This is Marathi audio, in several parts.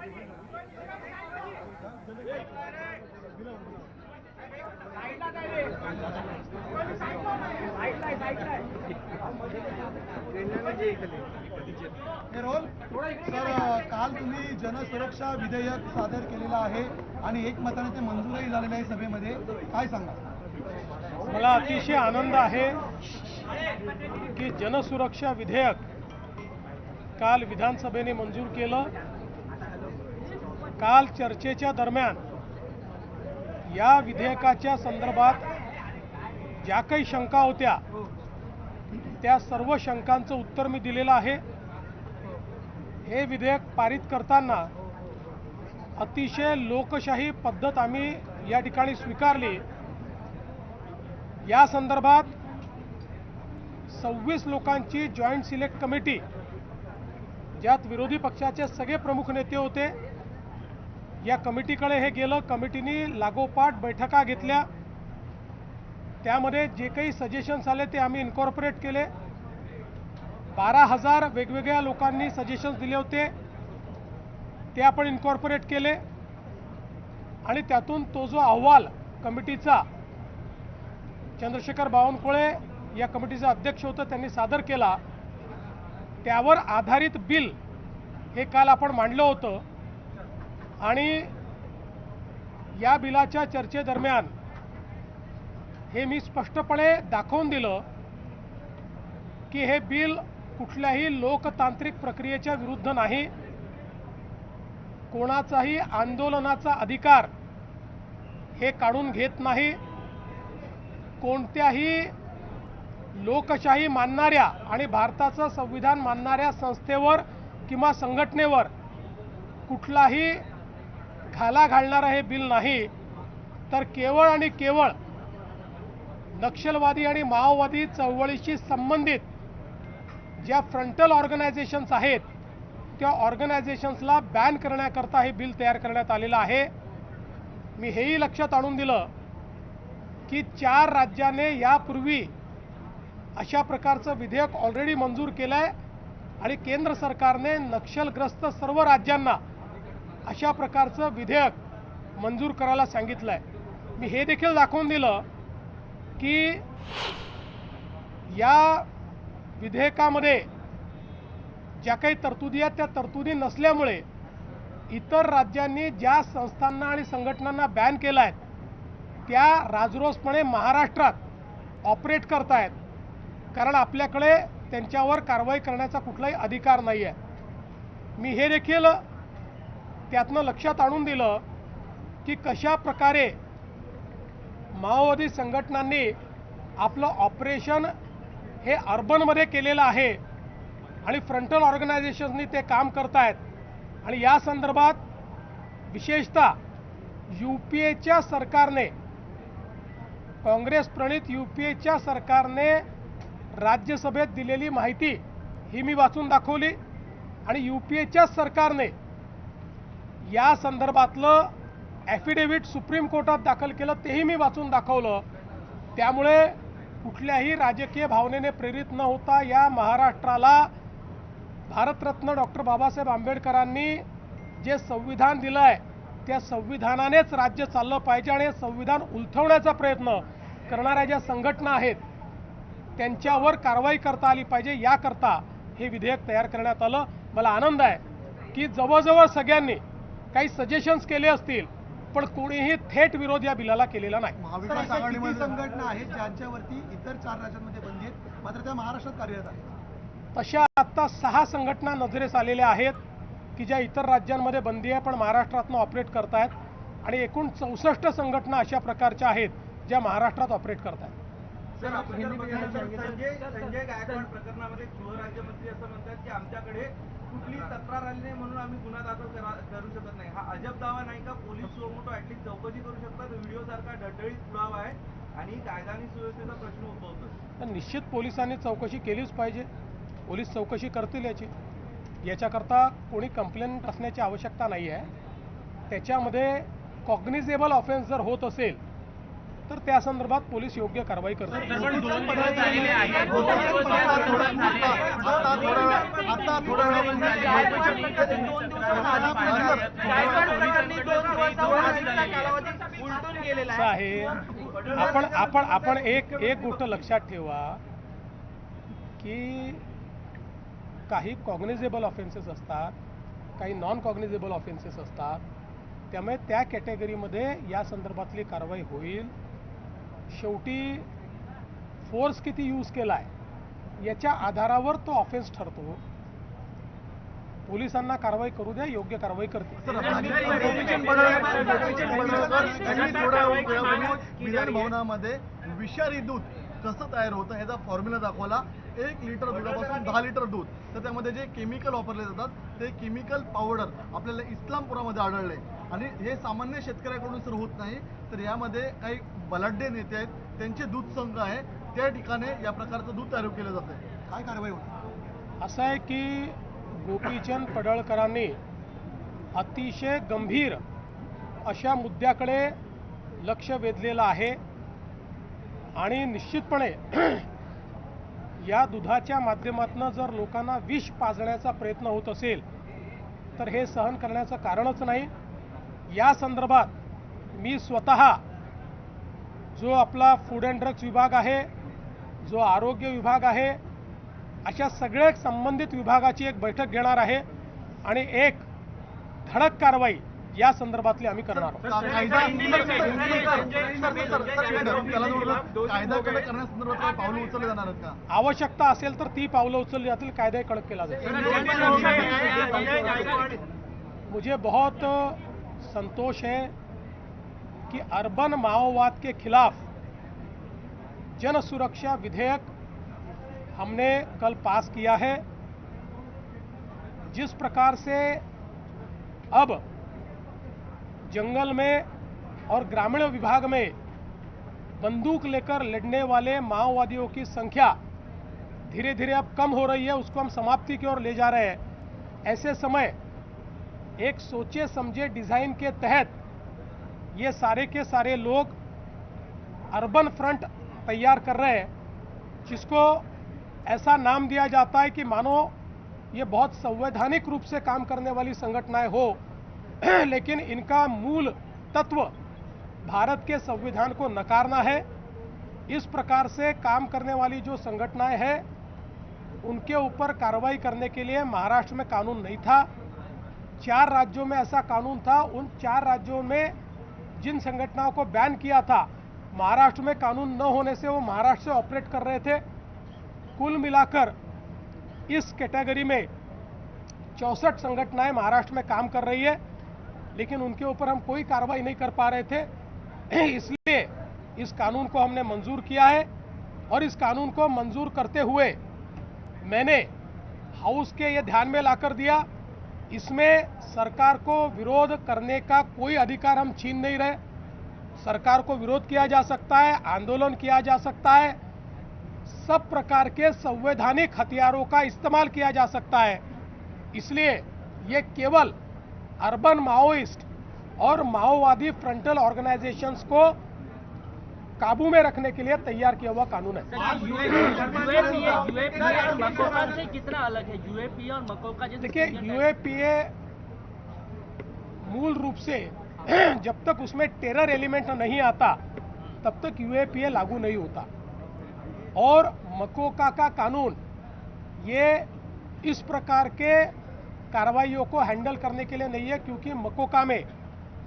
सर, काल तुम्ही जनसुरक्षा विधेयक सादर केलेलं आहे आणि एकमताने ते मंजूरही झालेलं आहे सभेमध्ये, काय सांगा? मला अतिशय आनंद आहे की जनसुरक्षा विधेयक काल विधानसभेने मंजूर केलं। काल चर्चेच्या दरम्यान या विधेयकाच्या संदर्भात ज्या काही शंका होत्या त्या सर्व शंकांचं उत्तर मी दिलेलं आहे। हे विधेयक पारित करताना अतिशय लोकशाही पद्धत आम्ही या ठिकाणी स्वीकारली। या संदर्भात 26 लोकांची जॉईंट सिलेक्ट कमिटी, ज्यात विरोधी पक्षाचे सगळे प्रमुख नेते होते, या कमिटीकडे हे गेलं। कमिटीने लागोपाठ बैठका घेतल्या, त्यामध्ये जे काही सजेशन्स आले ते आम्ही इन्कॉर्पोरेट केले। 12,000 वेगवेगळ्या लोकांनी सजेशन्स दिले होते, ते आपण इन्कॉर्पोरेट केले आणि त्यातून तो जो अहवाल कमिटीचा चंद्रशेखर बावनकुळे या कमिटीचा अध्यक्ष होता त्यांनी सादर केला, त्यावर आधारित बिल हे काल आपण मांडलं होतं। आणि या बिलाच्या चर्चेदरम्यान हे मी स्पष्टपणे दाखवून दिलं की हे बिल कुठल्याही लोकतांत्रिक प्रक्रियेच्या विरुद्ध नाही, कोणाचाही आंदोलनाचा अधिकार हे काढून घेत नाही, कोणत्याही लोकशाही मानणाऱ्या आणि भारताचं संविधान मानणाऱ्या संस्थेवर किंवा संघटनेवर कुठलाही घाला घालणारं हे बिल नाही, तर केवळ आणि केवळ नक्षलवादी आणि माओवादी चळवळीशी संबंधित ज्या फ्रंटल ऑर्गनायझेशन्स आहेत त्या ऑर्गनायझेशन्सला बॅन करण्याकरता हे बिल तयार करण्यात आलेलं आहे। मी हेही लक्षात आणून दिलं की 4 राज्यांनी यापूर्वी अशा प्रकारचं विधेयक ऑलरेडी मंजूर केलं आहे आणि केंद्र सरकारने नक्षलग्रस्त सर्व राज्यांना अशा प्रकारचं विधेयक मंजूर करायला सांगितलं आहे। मी हे देखील दाखवून दिलं की या विधेयकामध्ये ज्या काही तरतुदी आहेत त्या तरतुदी नसल्यामुळे इतर राज्यांनी ज्या संस्थांना आणि संघटनांना बॅन केलं आहे त्या राजरोसपणे महाराष्ट्रात ऑपरेट करतायत, कारण आपल्याकडे त्यांच्यावर कारवाई करण्याचा कुठलाही अधिकार नाही आहे। मी हे देखील त्यातनं लक्षात आणून दिलं की कशा प्रकारे माओवादी संघटनांनी आपलं ऑपरेशन हे अर्बनमध्ये केलेलं आहे आणि फ्रंटल ऑर्गनायझेशन्सनी ते काम करतायत। आणि या संदर्भात विशेषतः यूपीएच्या सरकारने, काँग्रेस प्रणित यूपीएच्या सरकारने राज्यसभेत दिलेली माहिती ही मी वाचून दाखवली आणि यूपीएच्या सरकारने या संदर्भातलं ॲफिडेव्हिट सुप्रीम कोर्टात दाखल केलं, तेही मी वाचून दाखवलं। त्यामुळे कुठल्याही राजकीय भावनेने प्रेरित न होता या महाराष्ट्राला भारतरत्न डॉक्टर बाबासाहेब आंबेडकरांनी जे संविधान दिलं आहे त्या संविधानानेच राज्य चाललं पाहिजे आणि संविधान उलथवण्याचा प्रयत्न करणाऱ्या ज्या संघटना आहेत त्यांच्यावर कारवाई करता आली पाहिजे, याकरता हे विधेयक तयार करण्यात आलं। मला आनंद आहे की जवळजवळ सगळ्यांनी काही सजेशन्स केले असतील पण कोणीही थेट विरोध या बिलाला केलेला नाही। महाविकास आघाडीमध्ये संघटना आहेत ज्यांच्यावरती इतर 4 राज्यांमध्ये बंदी आहेत, मात्र त्या महाराष्ट्रात कार्यरत आहेत। तशा आता 6 संघटना नजरेस आलेल्या आहेत की ज्या इतर राज्यांमध्ये बंदी आहे पण महाराष्ट्रातनं ऑपरेट करतायत आणि एकूण 64 संघटना अशा प्रकारच्या आहेत ज्या महाराष्ट्रात ऑपरेट करतायत। संजय गायकवाड प्रकरणामध्ये गृहराज्यमंत्री असं म्हणतात की आमच्याकडे कुठली तक्रार आली नाही म्हणून आम्ही गुन्हा दाखल करू शकत नाही। हा अजब दावा नाही का? पोलीस सुमोटो ऍटलीस्ट चौकशी करू शकतात, व्हिडिओ सारखा डळडळीत पुरावा आहे आणि कायदा आणि सुव्यवस्थेचा प्रश्न उद्भवतो। निश्चित पोलिसांनी चौकशी केलीच पाहिजे, पोलीस चौकशी करतील याच्याकरता कोणी कंप्लेंट असण्याची आवश्यकता नाही आहे। त्याच्यामध्ये कॉग्निजेबल ऑफेन्स जर होत असेल तर त्या संदर्भात पोलीस योग्य कारवाई करतात. आता थोडा असं आहे, आपण एक गोष्ट लक्षात ठेवा की काही कॉग्निझेबल ऑफेन्सेस असतात, काही नॉन कॉग्निझेबल ऑफेन्सेस असतात. त्यामुळे त्या कॅटेगरीमध्ये या संदर्भातली कारवाई होईल. शेवटी फोर्स किती यूज केला आहे याच्या आधारावर तो ऑफेन्स ठरतो. पोलिसांना कारवाई करू द्या, योग्य कारवाई करतील. विधान भवनामध्ये विषारी दूध कसं तयार होतं ह्याचा फॉर्म्युला दाखवला. 1 लिटर दुधापासून 10 लिटर दूध, तर त्यामध्ये जे केमिकल वापरले जातात ते केमिकल पावडर आपल्याला इस्लामपुरामध्ये आढळले. आणि हे सामान्य शेतकऱ्याकडून सुरू होत नाही, तर यामध्ये काही बलाढ्य नेते आहेत, त्यांचे दूध संघ आहे, त्या ठिकाणी या प्रकारचं दूध तयार केलं जातं. काय कारवाई होणार? असं आहे की गोपीचंद पडळकरांनी अतिशय गंभीर अशा मुद्द्याकडे लक्ष वेधलेलं आहे आणि निश्चितपणे या दुधाच्या माध्यमातून जर लोकांना विष पाजण्याचा प्रयत्न होत असेल तर हे सहन करण्याचं कारणच नाही. या संदर्भात मी स्वतः जो आपला फूड अँड ड्रग्स विभाग आहे, जो आरोग्य विभाग आहे, अशा सगळ्या संबंधित विभागाची एक बैठक घेणार आहे आणि एक धडक कारवाई या संदर्भातली आम्ही करणार आहोत. कायदा कडक करण्यासंदर्भात काही पावलं उचलले जाणार आहेत का? आवश्यकता असेल तर ती पावलं उचलली जातील, कायदा कडक केला जाईल. मुझे बहुत संतोष है कि अर्बन माओवाद के खिलाफ जन सुरक्षा विधेयक हमने कल पास किया है. जिस प्रकार से अब जंगल में और ग्रामीण विभाग में बंदूक लेकर लड़ने वाले माओवादियों की संख्या धीरे धीरे अब कम हो रही है, उसको हम समाप्ति की ओर ले जा रहे हैं. ऐसे समय एक सोचे समझे डिजाइन के तहत ये सारे के सारे लोग अर्बन फ्रंट तैयार कर रहे हैं, जिसको ऐसा नाम दिया जाता है कि मानो ये बहुत संवैधानिक रूप से काम करने वाली संगठनाएं हो, लेकिन इनका मूल तत्व भारत के संविधान को नकारना है. इस प्रकार से काम करने वाली जो संगठनाएं हैं उनके ऊपर कार्रवाई करने के लिए महाराष्ट्र में कानून नहीं था. 4 राज्यों में ऐसा कानून था. उन 4 राज्यों में जिन संगठनों को बैन किया था, महाराष्ट्र में कानून न होने से वो महाराष्ट्र से ऑपरेट कर रहे थे. कुल मिलाकर इस कैटेगरी में 64 संगठनाएं महाराष्ट्र में काम कर रही है, लेकिन उनके ऊपर हम कोई कार्रवाई नहीं कर पा रहे थे. इसलिए इस कानून को हमने मंजूर किया है और इस कानून को मंजूर करते हुए मैंने हाउस के ये ध्यान में लाकर दिया, इसमें सरकार को विरोध करने का कोई अधिकार हम छीन नहीं रहे. सरकार को विरोध किया जा सकता है, आंदोलन किया जा सकता है, सब प्रकार के संवैधानिक हथियारों का इस्तेमाल किया जा सकता है. इसलिए ये केवल अर्बन माओइस्ट और माओवादी फ्रंटल ऑर्गेनाइजेशंस को काबू में रखने के लिए तैयार किया हुआ कानून है. मकोका से कितना अलग है यूएपीए और मकोका? देखिए, यूएपीए मूल रूप से जब तक उसमें टेरर एलिमेंट नहीं आता तब तक यूएपीए लागू नहीं होता. और मकोका का कानून ये इस प्रकार के कार्रवाइयों को हैंडल करने के लिए नहीं है, क्योंकि मकोका में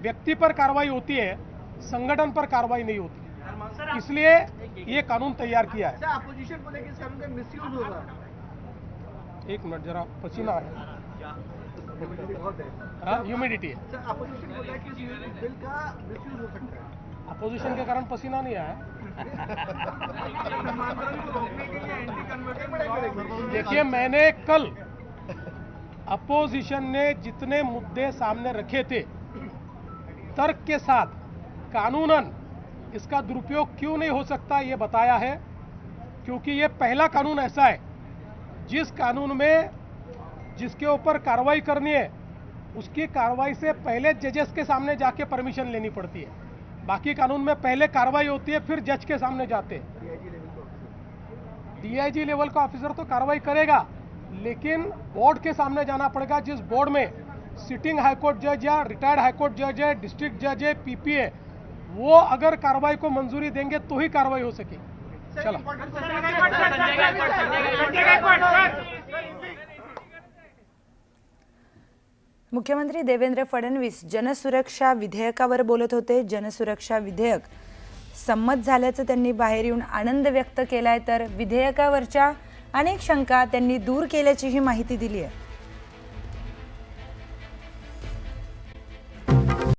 व्यक्ति पर कार्रवाई होती है, संगठन पर कार्रवाई नहीं होती. इसलिए ये कानून तैयार किया है. अपोजिशन को लेकर इस कानून का मिसयूज होगा. एक मिनट, जरा पसीना है, ह्यूमिडिटी है. अपोजिशन बोल रहा है कि इस बिल का मिसयूज हो सकता है. अपोजिशन के कारण पसीना नहीं आया. देखिए, मैंने कल अपोजिशन ने जितने मुद्दे सामने रखे थे तर्क के साथ कानूनन इसका दुरुपयोग क्यों नहीं हो सकता ये बताया है, क्योंकि ये पहला कानून ऐसा है जिस कानून में जिसके ऊपर कार्रवाई करनी है उसकी कार्रवाई से पहले जजेस के सामने जाके परमिशन लेनी पड़ती है. बाकी कानून में पहले कार्रवाई होती है, फिर जज के सामने जाते हैं। डीआईजी लेवल का ऑफिसर तो कार्रवाई करेगा, लेकिन बोर्ड के सामने जाना पड़ेगा, जिस बोर्ड में सिटिंग हाईकोर्ट जज या रिटायर्ड हाईकोर्ट जज है, डिस्ट्रिक्ट जज है, पीपी है, वो अगर कार्रवाई को मंजूरी देंगे तो ही कार्रवाई हो सकेगी। चलो मुख्यमंत्री देवेंद्र फडणवीस जनसुरक्षा विधेयकावर बोलत होते। जनसुरक्षा विधेयक संमत झाल्याचं त्यांनी बाहेर येऊन आनंद व्यक्त केलाय, तर विधेयकावरच्या अनेक शंका त्यांनी दूर केल्याचीही माहिती दिली आहे।